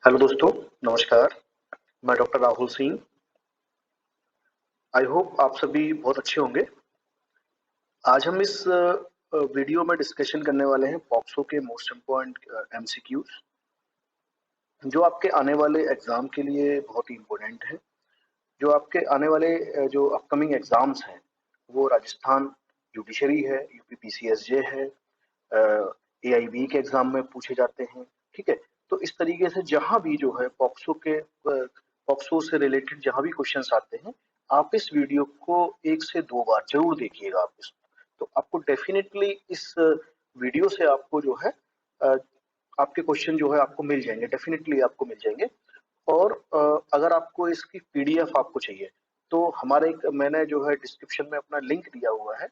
Hello दोस्तों, नमस्कार। मैं doctor Rahul Singh. I hope आप सभी बहुत अच्छे होंगे। आज हम इस वीडियो में डिस्कशन करने वाले हैं पॉक्सो के मोस्ट इम्पोर्टेंट एमसीक्यूज, जो आपके आने वाले एग्जाम के लिए बहुत ही इम्पोर्टेंट है। जो आपके आने वाले जो अपकमिंग एग्जाम्स हैं, वो राजस्थान जुडिशरी है, यूपी पीसीएसजे है, एआईबी के एग्जाम में पूछे जाते हैं। ठीक है, तो इस तरीके से जहां भी जो है पॉक्सो से रिलेटेड जहां भी क्वेश्चंस आते हैं, आप इस वीडियो को 1 से 2 बार जरूर देखिएगा। आप इस तो आपको डेफिनेटली इस वीडियो से आपको जो है अ, आपके क्वेश्चन जो है आपको मिल जाएंगे, डेफिनेटली आपको मिल जाएंगे। और अगर आपको इसकी पीडीएफ आपको चाहिए, तो हमारे मैंने जो है डिस्क्रिप्शन में अपना लिंक दिया हुआ है,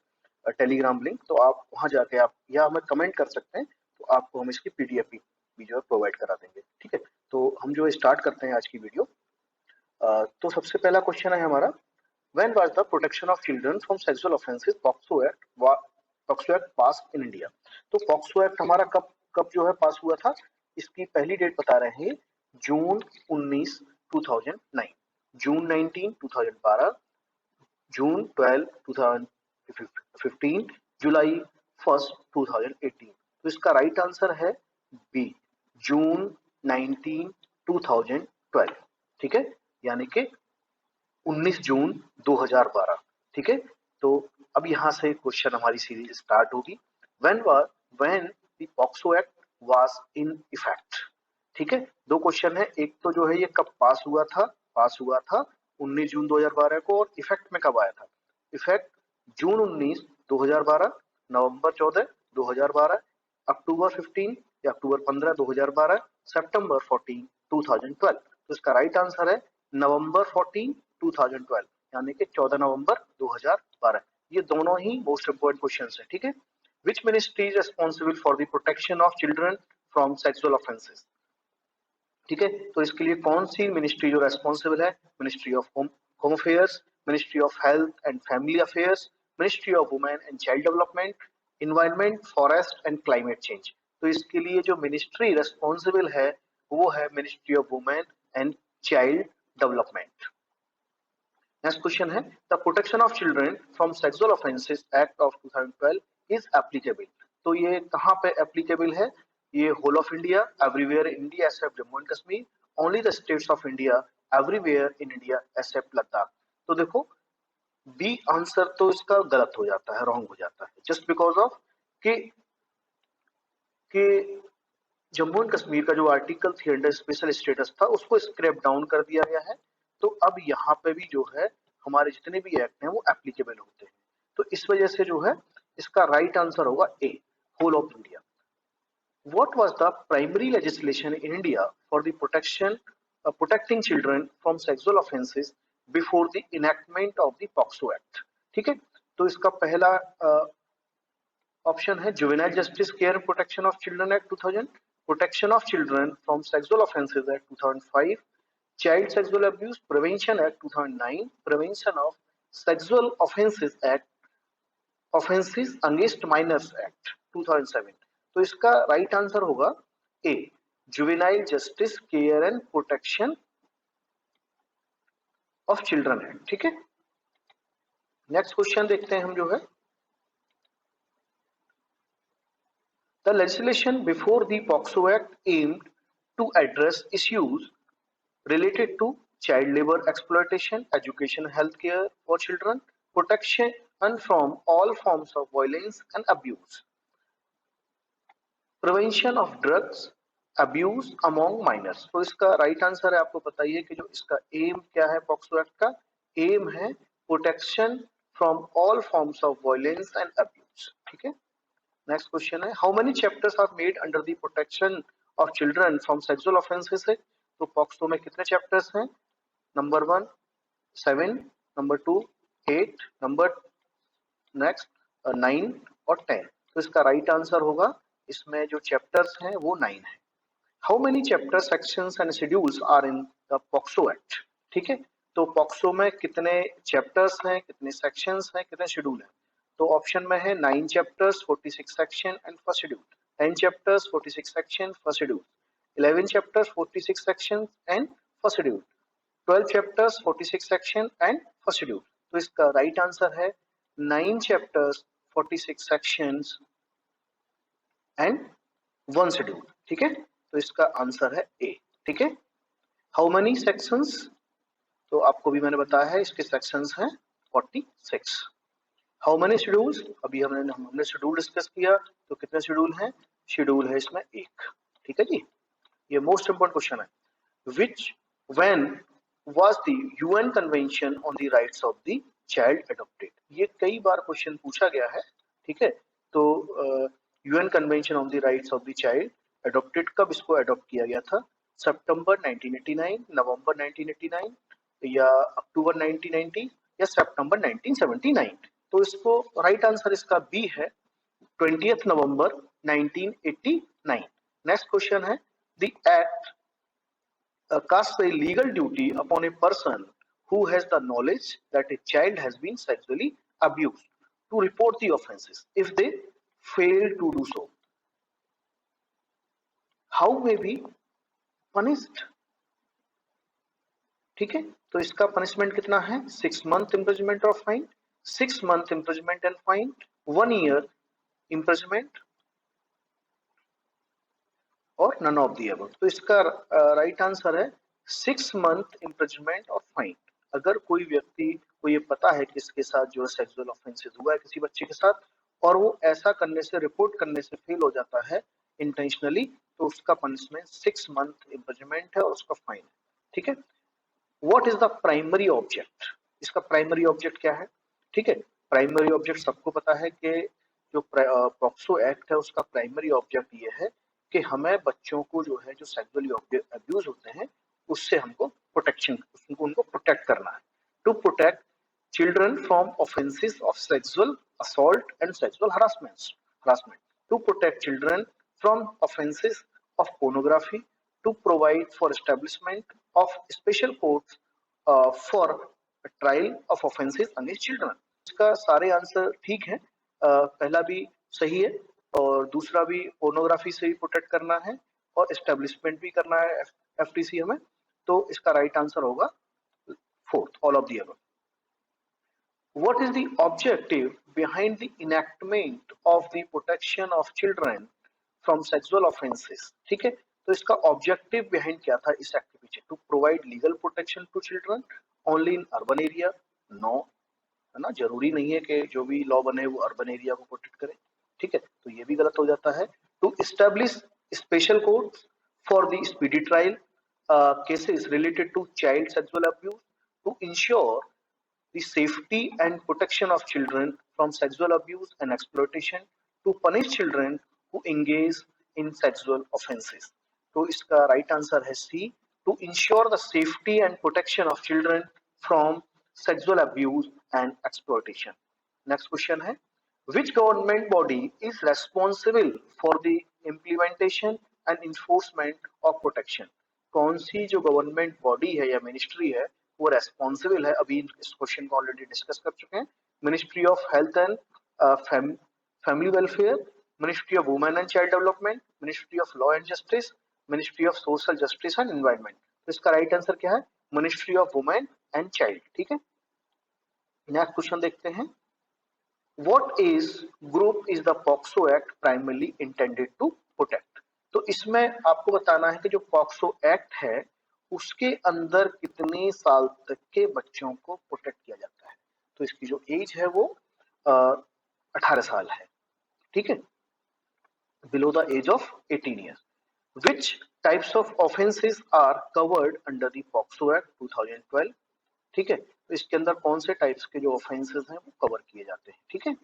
टेलीग्राम लिंक, तो आप वहां जाके आप या हमें कमेंट कर सकते हैं, तो आपको हम इसकी पीडीएफ भी जो है प्रोवाइड करा देंगे। ठीक है, तो हम जो स्टार्ट करते हैं आज की वीडियो। तो सबसे पहला क्वेश्चन है हमारा, when was the protection of children from sexual offences POCSO act pass in India. तो पॉक्सो एक्ट हमारा कब कब जो है पास हुआ था, इसकी पहली डेट बता रहे हैं, जून 19 2009, जून 19 2012, जून 12 2015, जुलाई 1 2018। तो इसका राइट आंसर है बी, जून 19 2012। ठीक है, यानी कि 19 जून 2012। ठीक है, तो अब यहां से क्वेश्चन हमारी सीरीज स्टार्ट होगी। When when the POCSO act was in effect. ठीक है, दो क्वेश्चन है, एक तो जो है ये कब पास हुआ था 19 जून 2012 को, और इफेक्ट में कब आया था। इफेक्ट जून 19 2012, नवंबर 14 2012, अक्टूबर 15 या अक्टूबर 15 2012, सितंबर 14 2012। तो इसका राइट आंसर है नवंबर 14 2012, यानी कि 14 नवंबर 2012। ये दोनों ही मोस्ट इंपोर्टेंट क्वेश्चंस हैं। ठीक है, which ministry is responsible for the protection of children from sexual offences. ठीक है, तो इसके लिए कौन सी मिनिस्ट्री जो रेस्पॉन्सिबल है, ministry of home affairs, ministry of health and family affairs, ministry of women and child development, environment, forest and climate change. तो इसके लिए जो मिनिस्ट्री रेस्पॉन्सिबल है, वो है ministry of women and child development. Next question है, the protection of children from sexual offences act of 2012 is applicable. तो ये कहां पे एप्लीकेबल है, ये whole of India, everywhere in India except Jammu and Kashmir, only the states of India, everywhere in India except Ladakh. तो देखो, B answer तो इसका गलत हो जाता है, रॉन्ग हो जाता है, जस्ट बिकॉज ऑफ कि कि जम्मू एंड कश्मीर का जो आर्टिकल 300 स्पेशल स्टेटस था, उसको स्क्रैप डाउन कर दिया गया है। तो अब यहाँ पे भी जो है हमारे जितने भी एक्ट हैं वो एप्लीकेबल होते हैं। तो इस वजह से जो है इसका राइट आंसर होगा A, whole of India. What was the primary legislation in India for the protecting children from sexual offences before the enactment of the POCSO Act? ठीक है, तो इसका पहला ऑप्शन है juvenile justice care and protection of children act 2000, protection of children from sexual offences act 2005, child sexual abuse prevention act 2009, prevention of sexual offences act, offences against minors act 2007। तो इसका right answer होगा A, juvenile justice care and protection of children act. ठीक है, next question देखते हैं हम जो है, the legislation before the POCSO Act aimed to address issues related to child labor exploitation, education, healthcare for children, protection and from all forms of violence and abuse, prevention of drugs abuse among minors। तो इसका right answer है, आपको बताइए कि जो इसका aim क्या है, पॉक्सो एक्ट का एम है protection from all forms of violence and abuse. ठीक है, नेक्स्ट क्वेश्चन है, how many chapters are made under the protection of children from sexual offences है। तो पॉक्सो में कितने चैप्टर्स हैं, नंबर 1 7, नंबर 2 8, नंबर नेक्स्ट 9 और 10। तो इसका राइट आंसर होगा, इसमें जो चैप्टर्स हैं वो 9 है। How many chapter sections and schedules are in the POCSO act. ठीक है, तो पॉक्सो में कितने चैप्टर्स हैं, कितने सेक्शंस हैं, कितने शेड्यूल हैं। तो ऑप्शन में है 9 chapters 46 section and first schedule, 10 chapters 46 section first schedule, 11 chapters, 46 sections and first schedule. 12 chapters, 46 section and first schedule. तो इसका राइट आंसर है 9 chapters, 46 sections एंड 1 schedule. ठीक है, तो इसका आंसर है ए. ठीक है, हाउ मेनी सेक्शंस, तो आपको भी मैंने बताया है इसके सेक्शंस हैं 46. हाउ मेनी शेड्यूल्स, अभी हमने शेड्यूल डिस्कस किया, तो कितने शेड्यूल हैं, शेड्यूल है इसमें एक. ठीक है जी, ये मोस्ट इंपोर्टेंट क्वेश्चन है. विच when was the UN convention on the rights of the child adopted, ये कई बार क्वेश्चन पूछा गया है. ठीक है, तो UN convention on the rights of the child adopted, कब इसको अडॉप्ट किया गया था, सितंबर 1989, नवंबर 1989 या अक्टूबर 1990 या सितंबर 1979. तो इसको राइट आंसर इसका बी है 20th नवंबर 1989. नेक्स्ट क्वेश्चन है, the act casts a legal duty upon a person who has the knowledge that a child has been sexually abused to report the offences. If they fail to do so, how may be punished? ठीक है, तो इसका punishment कितना है, 6 month imprisonment or fine, 6 month imprisonment and fine, 1 year imprisonment और none of the above. तो इसका right answer है 6 month imprisonment और फाइन. अगर कोई व्यक्ति को ये पता है कि इसके साथ जो सेक्सुअल ऑफेंसेस हुआ है किसी बच्चे के साथ, और वो ऐसा करने से, रिपोर्ट करने से फेल हो जाता है इंटेंशनली, तो उसका पनिशमेंट 6 month imprisonment है और उसका फाइन है. ठीक है, what is the primary object, इसका प्राइमरी ऑब्जेक्ट क्या है. ठीक है, प्राइमरी ऑब्जेक्ट सबको पता है कि जो पॉक्सो एक्ट है उसका प्राइमरी ऑब्जेक्ट ये है कि हमें बच्चों को जो है जो सेक्सुअली अब्यूज होते हैं उससे हमको प्रोटेक्शन, उनको प्रोटेक्ट करना है. To protect children from offences of sexual assault and sexual harassment, to protect children from offenses of pornography, to provide for establishment of special courts for trial of offenses against children. इसका सारे answer ठीक है, पहला भी सही है और दूसरा भी, पोर्नोग्राफी से भी प्रोटेक्ट करना है और एस्टेब्लिशमेंट भी करना है एफटीसी हमें, तो इसका राइट आंसर होगा fourth, all of the above. What is the objective behind the enactment of the protection of children from sexual offenses? ठीक है, तो इसका ऑब्जेक्टिव बिहाइंड क्या था इस एक्ट के पीछे, to provide legal protection to children only in urban area. No, है ना, जरूरी नहीं है कि जो भी लॉ बने वो अर्बन एरिया को प्रोटेक्ट करे. ठीक है, तो ये भी गलत हो जाता है. To establish special court for the speedy trial cases related to child sexual abuse, to ensure the safety and protection of children from sexual abuse and exploitation, to punish children who engage in sexual offenses. तो इसका right answer है सी, to ensure the safety and protection of children from sexual abuse and exploitation. Next question है, which government body is responsible for the implementation and enforcement of protection? कौन सी जो government body है या ministry है वो responsible है, अभी इस क्वेश्चन को ऑलरेडी डिस्कस कर चुके हैं. Ministry of health and family welfare, ministry of women and child development, ministry of law and justice, ministry of social justice and environment. तो इसका राइट आंसर क्या है, ministry of women and child. ठीक है, next question देखते हैं, what is group is the POCSO act primarily intended to protect. तो इसमें आपको बताना है कि जो पॉक्सो एक्ट है उसके अंदर कितने साल तक के बच्चों को प्रोटेक्ट किया जाता है. तो इसकी जो एज है वो 18 साल है. ठीक है, below the age of 18 years. Which types of offences are covered under the POCSO act 2012. ठीक है, तो इसके अंदर कौन से टाइप्स के जो ऑफेंसेस हैं वो कवर किए जाते हैं. ठीक है,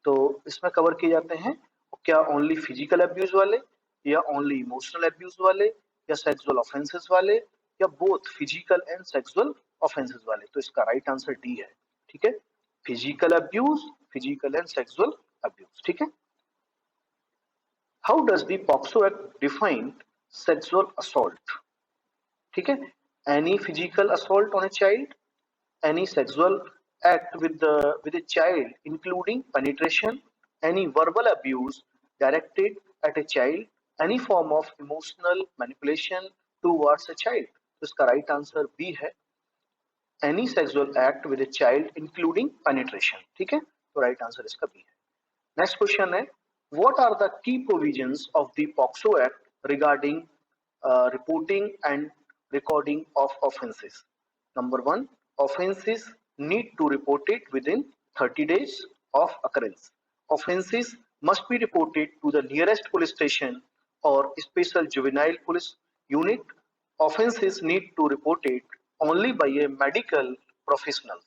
तो इसमें कवर किए जाते हैं क्या ओनली फिजिकल अब्यूज वाले, या ओनली इमोशनल अब्यूज वाले, या सेक्सुअल ऑफेंसेस वाले, या both physical and sexual offences वाले. तो इसका राइट आंसर डी है. ठीक है, physical abuse, physical and sexual abuse. ठीक है, how does the POCSO act define sexual assault. ठीक है, any physical assault on a child, any sexual act with a child including penetration, any verbal abuse directed at a child, any form of emotional manipulation towards a child. तो इसका right answer B है, any sexual act with a child including penetration. ठीक है, तो right answer इसका B है। Next question है, what are the key provisions of the POCSO act regarding reporting and recording of offences? Number one, offences need to report it within 30 days of occurrence. Offences must be reported to the nearest police station or special juvenile police unit. Offences need to report it only by a medical professional.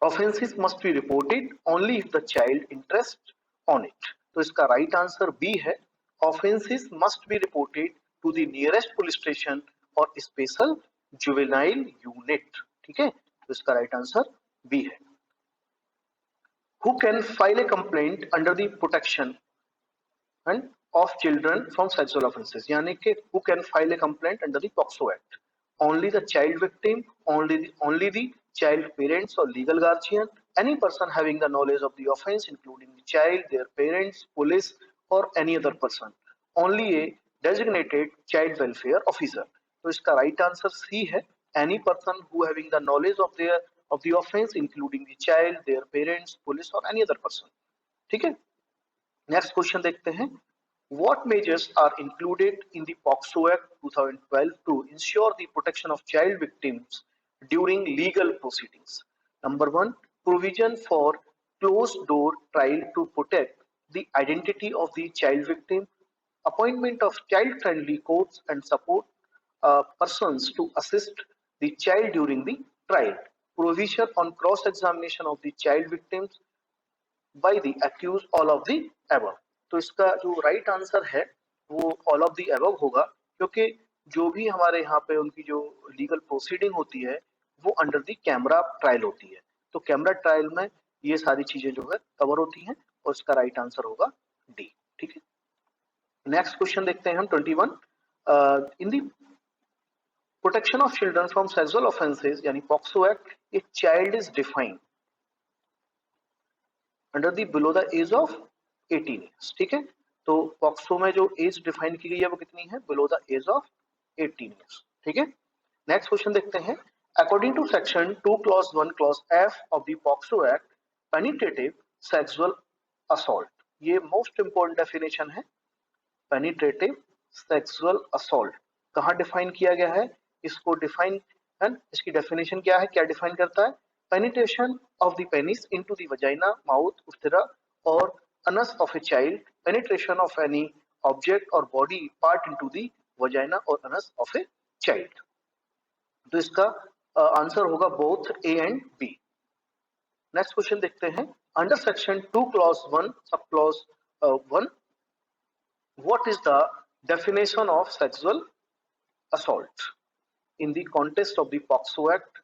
Offences must be reported only if the child interests on it. तो इसका right answer B है, offences must be reported to the nearest police station or special juvenile unit। ठीक है, तो इसका right answer B है। Who can file a complaint under the protection and of children from sexual offences? यानी कि who can file a complaint under the POCSO Act? Only the child victim, only the child parents or legal guardian, any person having the knowledge of the offence, including the child, their parents, police, or any other person. Only a designated child welfare officer. तो इसका right answer C है, any person who having the knowledge of the offence, including the child, their parents, police, or any other person. ठीक है, next question देखते हैं, what measures are included in the POCSO Act 2012 to ensure the protection of child victims during legal proceedings? Number one, provision for closed door trial to protect the identity of the child victim, appointment of child friendly courts and support persons to assist the child during the trial, provision on cross examination of the child victims by the accuse all of the above. तो इसका जो right answer है वो all of the above होगा, क्योंकि जो भी हमारे यहाँ पे उनकी जो लीगल प्रोसीडिंग होती है वो अंडर द कैमरा ट्रायल होती है। तो कैमरा ट्रायल में ये सारी चीजें जो है कवर होती हैं और इसका राइट आंसर होगा डी। ठीक है, नेक्स्ट क्वेश्चन देखते हैं हम 21। In the protection of children from sexual offences यानी POCSO act, a child is defined under the below the age of 18 years. ठीक है, तो पॉक्सो में जो एज डिफाइन की गई है वो कितनी है, below the age of 18 years. ठीक है, नेक्स्ट क्वेश्चन देखते हैं, according to section 2 clause 1 clause F of the POCSO act, penetrative sexual assault, ये मोस्ट इंपोर्टेंट डेफिनेशन है। पेनिट्रेटिव सेक्सुअल असॉल्ट कहाँ डिफाइन किया गया है, इसको डिफाइन है, इसकी डेफिनेशन क्या है, क्या डिफाइन करता है, penetration of the penis into the vagina, mouth, urethra or anus of a child, penetration of any object or body part into the vagina or anus of a child। तो इसका answer होगा both A and B. Next question देखते हैं, under section 2 clause 1 sub clause 1, what is the definition of sexual assault in the context of the POCSO act?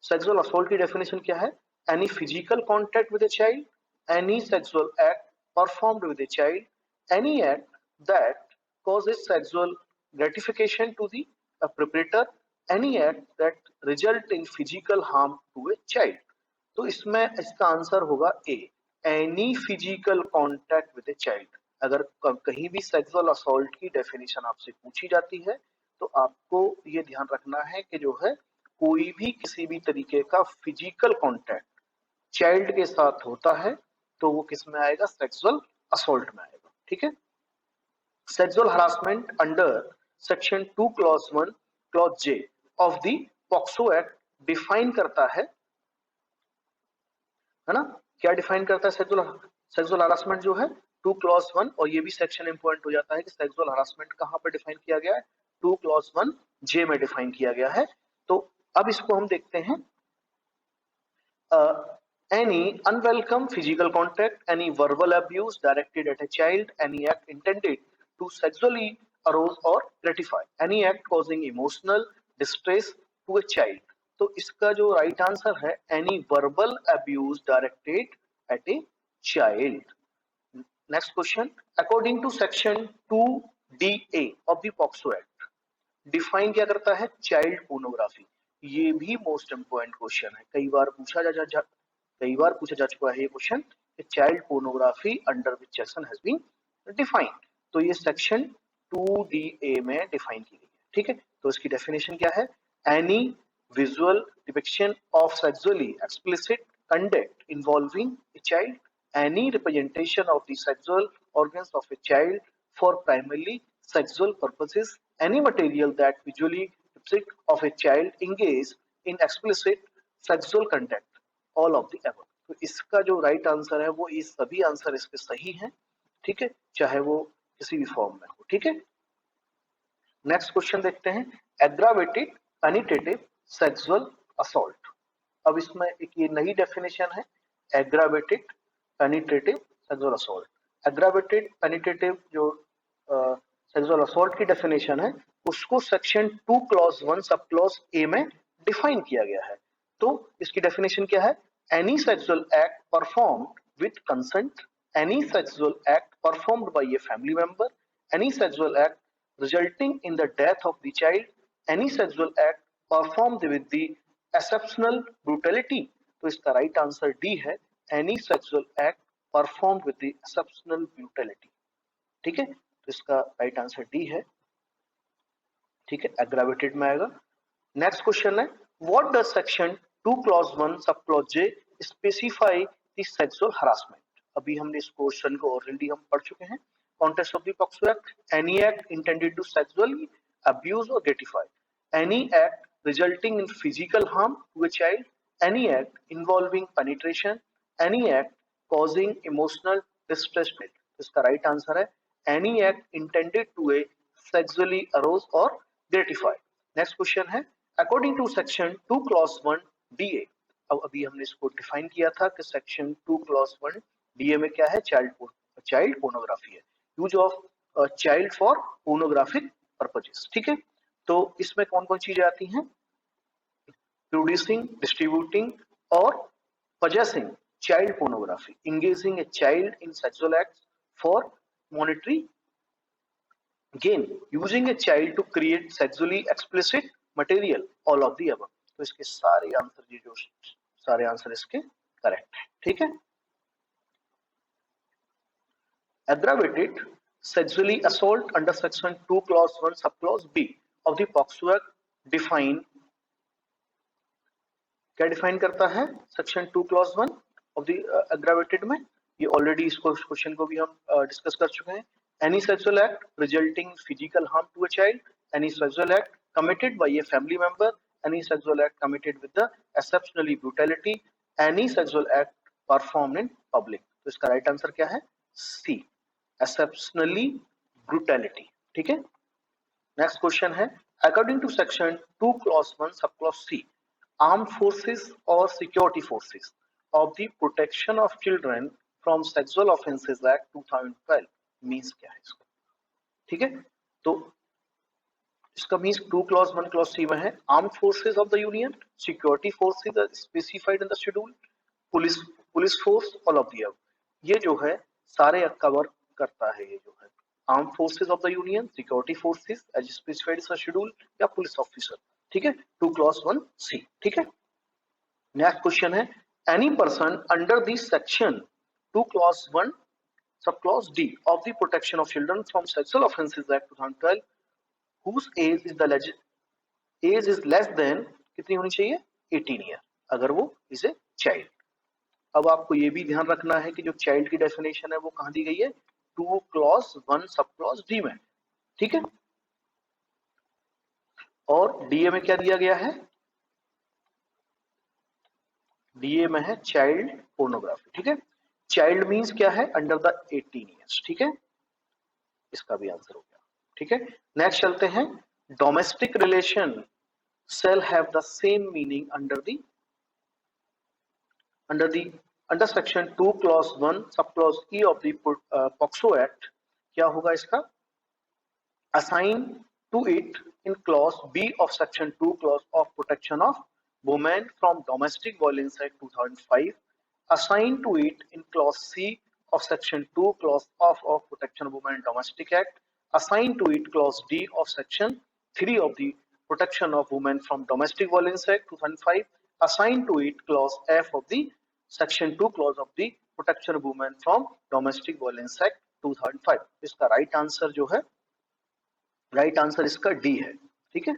Sexual assault की definition क्या है, any physical contact with a child, any sexual act performed with a child, any act that causes sexual gratification to the perpetrator, any act that result in physical harm to a child। तो इसमें इसका answer होगा A, any physical contact with a child. अगर कहीं भी sexual assault की definition आपसे पूछी जाती है तो आपको ये ध्यान रखना है कि जो है कोई भी किसी भी तरीके का फिजिकल कांटेक्ट चाइल्ड के साथ होता है तो वो किस में आएगा, सेक्सुअल असॉल्ट में आएगा। ठीक है, sexual harassment under section 2 clause 1 clause J of the POCSO act define करता है ना, क्या डिफाइन करता है सेक्सुअल हरासमेंट जो है 2 क्लॉज 1, और ये भी सेक्शन इंपॉर्टेंट हो जाता है कि सेक्सुअल हरासमेंट कहां पर डिफाइन किया गया है, 2 क्लॉज 1 जे में डिफाइन किया गया है। तो अब इसको हम देखते हैं, any unwelcome physical contact, any verbal abuse directed at a child, any act intended to sexually arouse or gratify, any act causing emotional distress to a child। तो इसका जो राइट आंसर है, any verbal abuse directed at a child। Next question, according to section 2DA of the POCSO act, define क्या करता है, child pornography. ये भी most important question है, कई बार पूछा जा चुका है ये question, child pornography under which section has been defined. तो ये सेक्शन 2DA में डिफाइन की गई है। ठीक है, तो इसकी डेफिनेशन क्या है? Any visual depiction of sexually explicit conduct involving a child, any representation of the sexual organs of a child for primarily sexual purposes, any material that visually depicts of a child engaged in explicit sexual contact, all of the above। तो इसका जो right answer है वो ये सभी answer इसके सही हैं। ठीक है, चाहे वो किसी भी फॉर्म में हो। ठीक है, नेक्स्ट क्वेश्चन देखते हैं, एग्रावेटेड पेनिट्रेटिव सेक्सुअल असॉल्ट। अब इसमें एक ये नई डेफिनेशन है, aggravated penetrative sexual assault. Aggravated penetrative जो सेक्सुअल असॉल्ट की डेफिनेशन है उसको section 2 clause 1 sub clause A में डिफाइन किया गया है। तो इसकी डेफिनेशन क्या है? Any sexual act performed with consent, any sexual act performed by a family member, any sexual act resulting in the death of the child, any sexual act performed with the exceptional brutality। तो इसका right answer D है, any sexual act performed with the exceptional brutality। ठीक है, तो इसका right answer D है। ठीक है, एग्रावेटेड में आएगा। नेक्स्ट क्वेश्चन है, what does section 2 clause 1 sub clause J specify the sexual harassment. अभी हमने इस क्वेश्चन को ऑलरेडी हम पढ़ चुके हैं। Context of the POCSO Act, any act intended to sexually abuse or gratify, any act resulting in physical harm to a child, any act involving penetration, any act causing emotional distress। इसका right answer है any act intended to a sexually arouse or gratify। Next question है, according to section 2 clause 1 DA। अब अभी हमने इसको define किया था कि सेक्शन 2 क्लॉज 1 DA में क्या है? चाइल्ड पोर्नोग्राफी है, use of child for pornographic purposes. ठीक है, तो इसमें कौन कौन चीजें आती हैं? प्रोड्यूसिंग, डिस्ट्रीब्यूटिंग और possessing child pornography, engaging a child in sexual acts for monetary gain, using a child to create sexually explicit material, all of the above। तो इसके सारे आंसर, ये जो सारे आंसर इसके करेक्ट है। ठीक है, aggravated sexually assault under section 2 clause 1 subclause B of the POCSO Act define, क्या डिफाइन करता है? Section 2 clause 1 of the aggravated में, ये ऑलरेडी इसको क्वेश्चन को भी हम डिस्कस कर चुके हैं। Any sexual act resulting physical harm to a child, any sexual act committed by a family member, any sexual act committed with the exceptionally brutality, any sexual act performed in public. तो इसका right answer क्या है? C, exceptionally brutality. ठीक है, next question है, according to section 2 clause 1 sub clause C, armed forces or security forces of the protection of children from sexual offences act 2012 means क्या है इसका? ठीक है, तो इसका मीन्स 2 क्लॉज 1 क्लॉज सी में है, armed forces of the union, security forces are specified in the schedule, police force, all of the above. ये जो है सारे कवर करता है। ये जो है armed forces of the union, security forces as specified in the schedule, या पुलिस ऑफिसर। ठीक है, 2 क्लॉज 1 सी। ठीक है, नेक्स्ट क्वेश्चन है, any person under this section 2 clause 1 sub clause D of the protection of children from sexual offences act 2012 whose age is less than, कितनी होनी चाहिए? 18 year, अगर वो इज ए चाइल्ड। अब आपको ये भी ध्यान रखना है कि जो चाइल्ड की डेफिनेशन है वो कहां दी गई है? 2 क्लॉज 1 सब क्लॉज डी में। ठीक है, और डीए में क्या दिया गया है? डीए में है चाइल्ड पोर्नोग्राफी। ठीक है, चाइल्ड मींस क्या है? Under the 18 years. ठीक है, इसका भी आंसर हो गया। ठीक है, नेक्स्ट चलते हैं, domestic relation shall have the same meaning under section 2 clause 1 subclause E of the POCSO Act। क्या होगा इसका? assign to it in clause B of section 2 clause of protection of women from domestic violence act 2005, assign to it in clause C of section 2 clause of protection of women domestic act, assign to it clause D of section 3 of the protection of women from domestic violence act 2005, assign to it clause F of the section 2 clause of the protection of women from domestic violence act 2005। इसका right answer जो है, right answer इसका D है। ठीक है,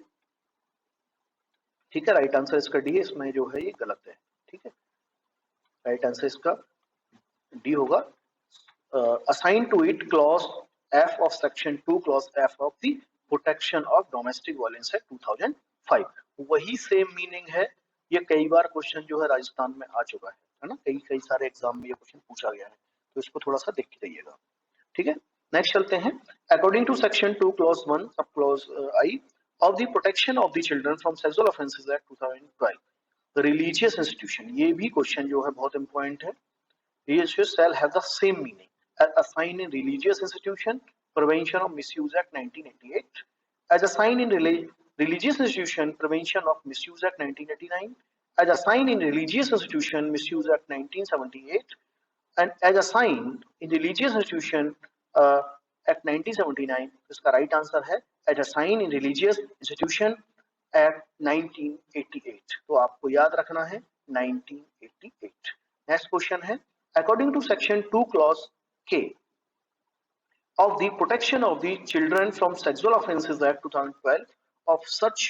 ठीक है, right answer इसका डी है, इसमें जो है ये गलत है। ठीक है, राइट आंसर इसका डी होगा। Assign to it clause F of section 2 clause F of the protection of domestic violence act 2005। वही सेम मीनिंग है। ये कई बार क्वेश्चन जो है राजस्थान में आ चुका है ना, कई कई सारे एग्जाम में ये क्वेश्चन पूछा गया है, तो इसको थोड़ा सा देख के जाइएगा। ठीक है, नेक्स्ट चलते हैं। According to section 2 clause 1 sub clause I of the protection of the children from sexual offences act 2012, religious institution, ये भी क्वेश्चन जो है बहुत इंपॉर्टेंट है। Religious shall have the same meaning as a sign in religious institution, Prevention of Misuse Act 1988, as a sign in religious institution, Prevention of Misuse Act 1989, as a sign in religious institution, Misuse Act 1978, and as a sign in religious institution, Act 1979. इसका right answer है as a sign in religious institution Act 1988। तो आपको याद रखना है 1988। Next question है, according to section 2 clause K of the protection of the children from sexual offences act 2012, of such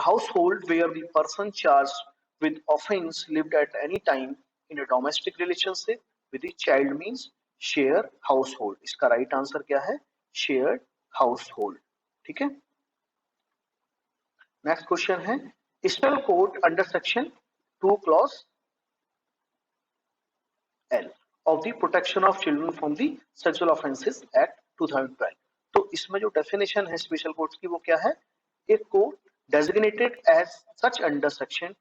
household where the person charged with offence lived at any time in a domestic relationship with the child means share household। इसका right answer क्या है, shared household। ठीक है, next question है, special code under section 2 clause L of the protection of children from the sexual offences act 2012। तो इसमें जो definition है स्पेशल कोर्ट्स की वो क्या है, एक court designated as such under section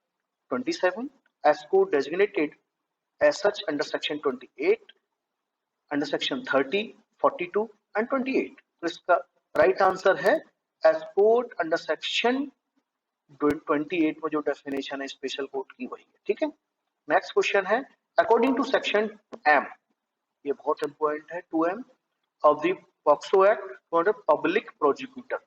27, as court designated as such under section 28, under section 30, 42 and 28। तो इसका राइट आंसर है एज कोर्ट अंडर सेक्शन 28 में जो डेफिनेशन है स्पेशल कोर्ट की वही है। ठीक है, नेक्स्ट क्वेश्चन है, अकॉर्डिंग टू सेक्शन M, ये बहुत इंपॉर्टेंट है, 2M of the POCSO act, public prosecutor.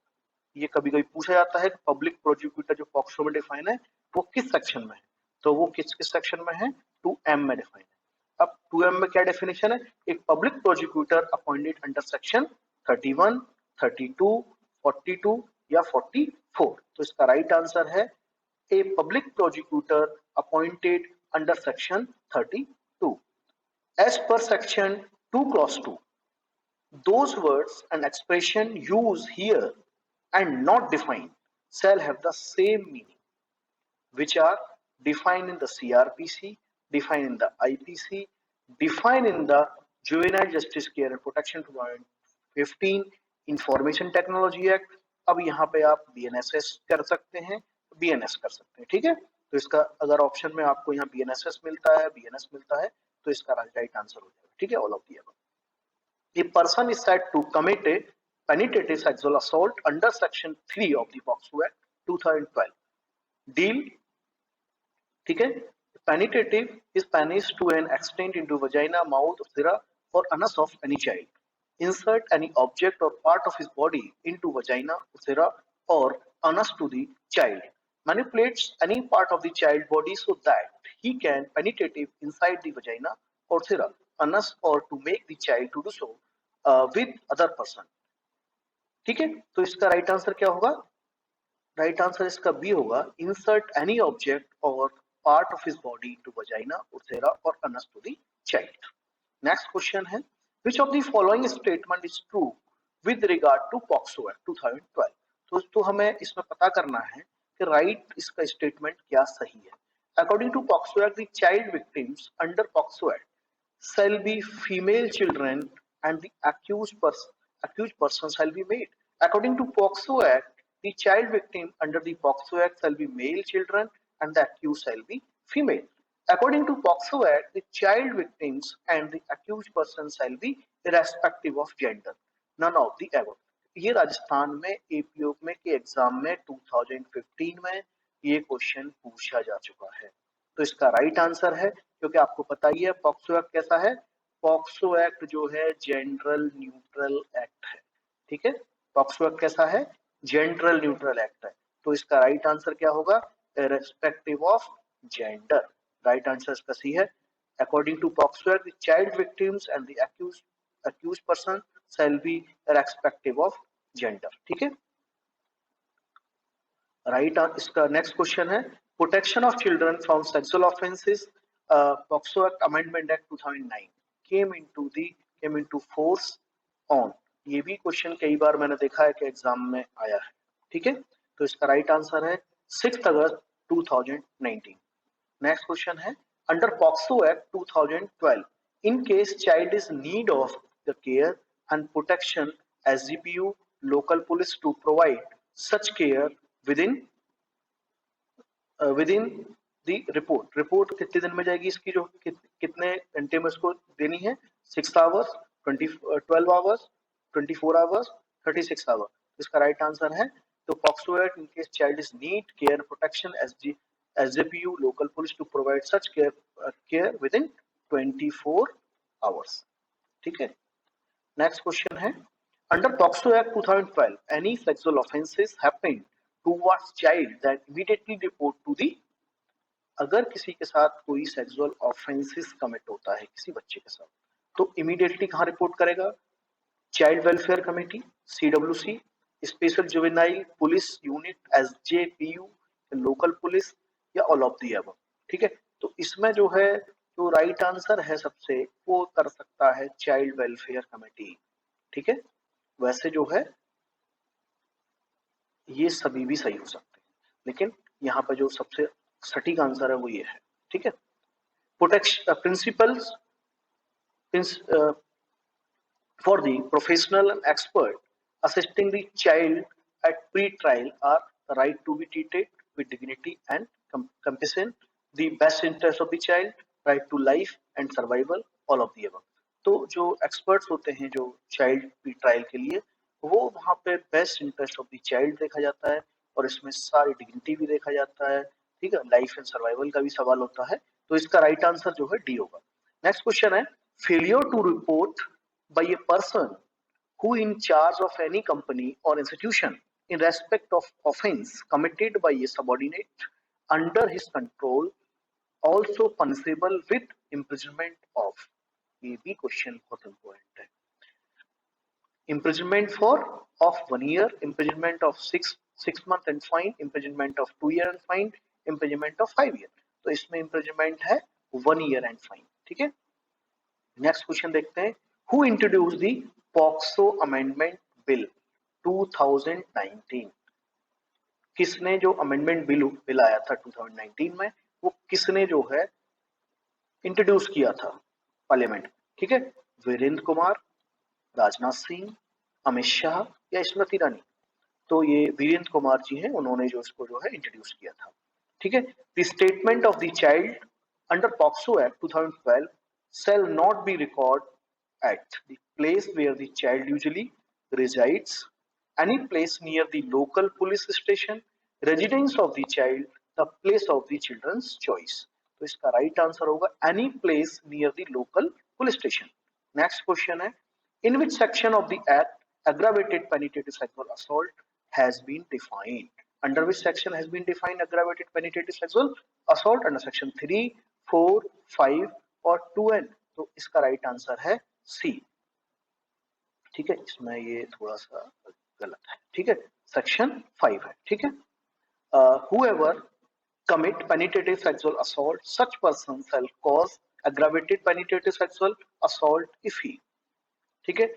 ये कभी कभी पूछा जाता है पब्लिक प्रोसिक्यूटर जो पॉक्सो में डिफाइन है वो किस सेक्शन में है, तो वो किस किस सेक्शन में है, 2M में डिफाइन है। अब 2M में क्या डेफिनेशन है, एक public prosecutor appointed under section 31, 32, 42 या 44। तो इसका राइट आंसर है a public prosecutor appointed under section 32। As per section 2 clause 2, those words and expression used here and not defined shall have the same meaning, which are defined in the CRPC, defined in the IPC, defined in the Juvenile Justice Care and Protection 2015, Information Technology Act। अब यहाँ पे आप BNSS कर सकते हैं, BNS कर सकते हैं। ठीक है, तो इसका अगर ऑप्शन में आपको यहाँ BNSS मिलता है, BNS मिलता है, तो इसका राइट आंसर हो जाएगा। ठीक है, all of the above. A person is said to commit a penetrative sexual assault under section 3 of the POCSO Act 2012। Deal, ठीक है, penetrative is penis to an extent into vagina, mouth, urethra or anus of any child। Insert any object or part of his body into vagina, urethra or anus to the child। Manipulates any part of the child body so that he can penetrate inside the vagina, urethra, anus or to make the child to do so with other person। ठीक है, तो इसका right answer क्या होगा, right answer इसका B होगा, insert any object और part of his body to vagina, urethra और anus to the child. Next question है, which of the following statement is true with regard to POCSO act 2012। तो हमें इसमें पता करना है कि राइट इसका स्टेटमेंट क्या सही है। According to POCSO act, the child victims under POCSO act shall be female children and the accused person shall be male। According to POCSO Act, the child victim under the POCSO Act shall be male children and the accused shall be female। According to POCSO Act, the child victims and the accused person shall be irrespective of gender, none of the above। ये राजस्थान में APO में के exam में 2015 में ये question पूछा जा चुका है। तो इसका राइट आंसर है, क्योंकि आपको पता ही है पॉक्सो एक्ट कैसा है, पॉक्सो एक्ट जो है जेंडरल न्यूट्रल एक्ट है। ठीक है, पॉक्सो एक्ट कैसा है, जेंडरल न्यूट्रल एक्ट है। तो इसका राइट आंसर क्या होगा, irrespective of gender. Right answer इसका सी है। According to POCSO act, the child victims and the accused person shall be irrespective of gender. ठीक है, राइट। इसका नेक्स्ट क्वेश्चन है protection of children from sexual offences, POCSO act amendment act 2009 came into force on. ये भी question कई बार मैंने देखा है कि एग्जाम में आया है। ठीक है, तो इसका राइट आंसर है 6 अगस्त 2019। नेक्स्ट क्वेश्चन है under POCSO act 2012 in case child is need of the care and protection SGPU local police to provide such care within the report कितने दिन में जाएगी इसकी, जो कितने घंटे में उसको देनी है, 6 आवर्स, 12 आवर्स, 24 आवर्स, 36 आवर्स। इसका राइट आंसर है तो POCSO act in case child is need care protection SJPU local police to provide such care within 24 hours. ठीक है, नेक्स्ट क्वेश्चन है under POCSO act 2012 any sexual offences happened towards child that immediately report to the. अगर किसी के साथ कोई sexual offences commit होता है किसी बच्चे के साथ, तो इमीडिएटली कहाँ रिपोर्ट करेगा? Child welfare committee, CWC, special juvenile police unit, SJPU, local police, या ऑल ऑफ दी अबव। ठीक है, तो इसमें जो है जो राइट आंसर है सबसे वो कर सकता है चाइल्ड वेलफेयर कमेटी। ठीक है, वैसे जो है ये सभी भी सही हो सकते हैं, लेकिन यहाँ पर जो सबसे सटीक आंसर है वो ये है। ठीक है, protection principles for the professional and expert assisting the child at pre-trial are the right to be treated with dignity and compassion, the best interest of the child, right to life and survival, all of the above। तो जो experts होते हैं जो child pre-trial के लिए, वो वहाँ पे best interest of the child देखा जाता है और इसमें सारी dignity भी देखा जाता है। ठीक है, life and survival का भी सवाल होता है, तो इसका right answer जो है D होगा। नेक्स्ट क्वेश्चन है failure to report by a person who in charge of any company or institution in respect of offense committed by a subordinate under his control also punishable with imprisonment of। ये भी question बहुत important है। imprisonment for of 1 year, imprisonment of 6 month and fine, imprisonment of 2 year and fine, imprisonment of 5 year। तो इसमें imprisonment है 1 year and fine। ठीक है, next question देखते हैं who introduce the POCSO amendment bill 2019। किसने जो अमेंडमेंट बिल आया था 2019 में, वो किसने जो है इंट्रोड्यूस किया था पार्लियामेंट। ठीक है, वीरेंद्र कुमार, राजनाथ सिंह, अमित शाह या स्मृति ईरानी। तो ये वीरेंद्र कुमार जी हैं, उन्होंने जो इसको जो है इंट्रोड्यूस किया था। ठीक है, the statement of the child under POCSO act 2012 shall not be recorded at the place where the child usually resides, any place near the local police station, residence of the child, the place of the children's choice। तो इसका right answer होगा any place near the local police station। Next question है in which section of the act aggravated penetrative sexual assault has been defined? Under which section has been defined aggravated penetrative sexual assault? Under section 3, 4, 5 और 2N। तो इसका right answer है सी। ठीक है, इसमें ये थोड़ा सा गलत है। ठीक है, सेक्शन 5 है। ठीक है, whoever commit penetrative sexual assault, such person shall cause aggravated penetrative sexual assault if he, ठीक है,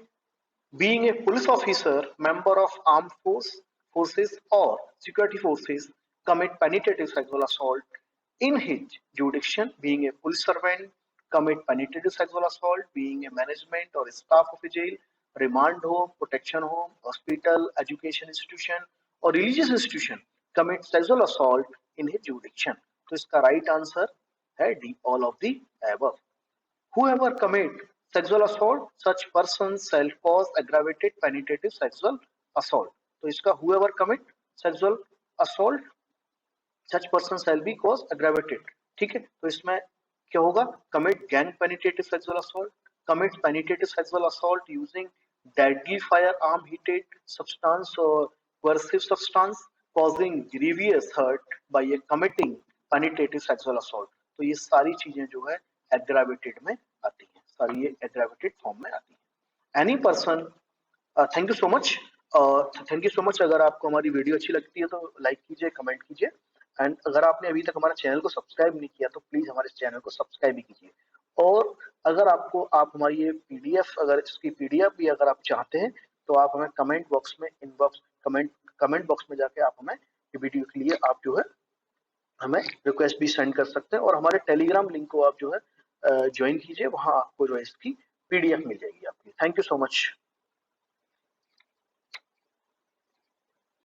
being a police officer, member of armed forces or security forces, commit penetrative sexual assault in his jurisdiction, being a police servant, commit penetrative sexual assault, being a management or staff of a jail, remand home, protection home, hospital, education institution or religious institution, commit sexual assault in his jurisdiction। तो इसका right answer है D, all of the above। Whoever commit sexual assault, such person shall cause aggravated penetrative sexual assault। तो इसका whoever commit sexual assault, such person shall be cause aggravated। ठीक है, तो इसमें क्या होगा? commit gang penetrative sexual assault, commit penetrative sexual assault using deadly firearm, heated substance or coercive substance, causing grievous hurt by a committing penetrative sexual assault। तो ये सारी चीजें जो है एग्रावेटेड में आती हैं, सारी ये एग्रावेटेड फॉर्म में आती हैं। Any person, thank you so much. Thank you so much. अगर आपको हमारी वीडियो अच्छी लगती है तो लाइक कीजिए, कमेंट कीजिए, एंड अगर आपने अभी तक हमारा चैनल को सब्सक्राइब नहीं किया तो प्लीज हमारे चैनल को सब्सक्राइब भी कीजिए। और अगर आपको आप हमारी ये पीडीएफ, अगर इसकी पीडीएफ भी अगर आप चाहते हैं तो आप हमें कमेंट बॉक्स में इनबॉक्स कमेंट बॉक्स में जाके आप हमें ये वीडियो के लिए आप जो है हमें रिक्वेस्ट भी सेंड कर सकते हैं, और हमारे टेलीग्राम लिंक को आप जो है ज्वाइन कीजिए, वहां आपको जो है इसकी पीडीएफ मिल जाएगी आपकी। Thank you so much.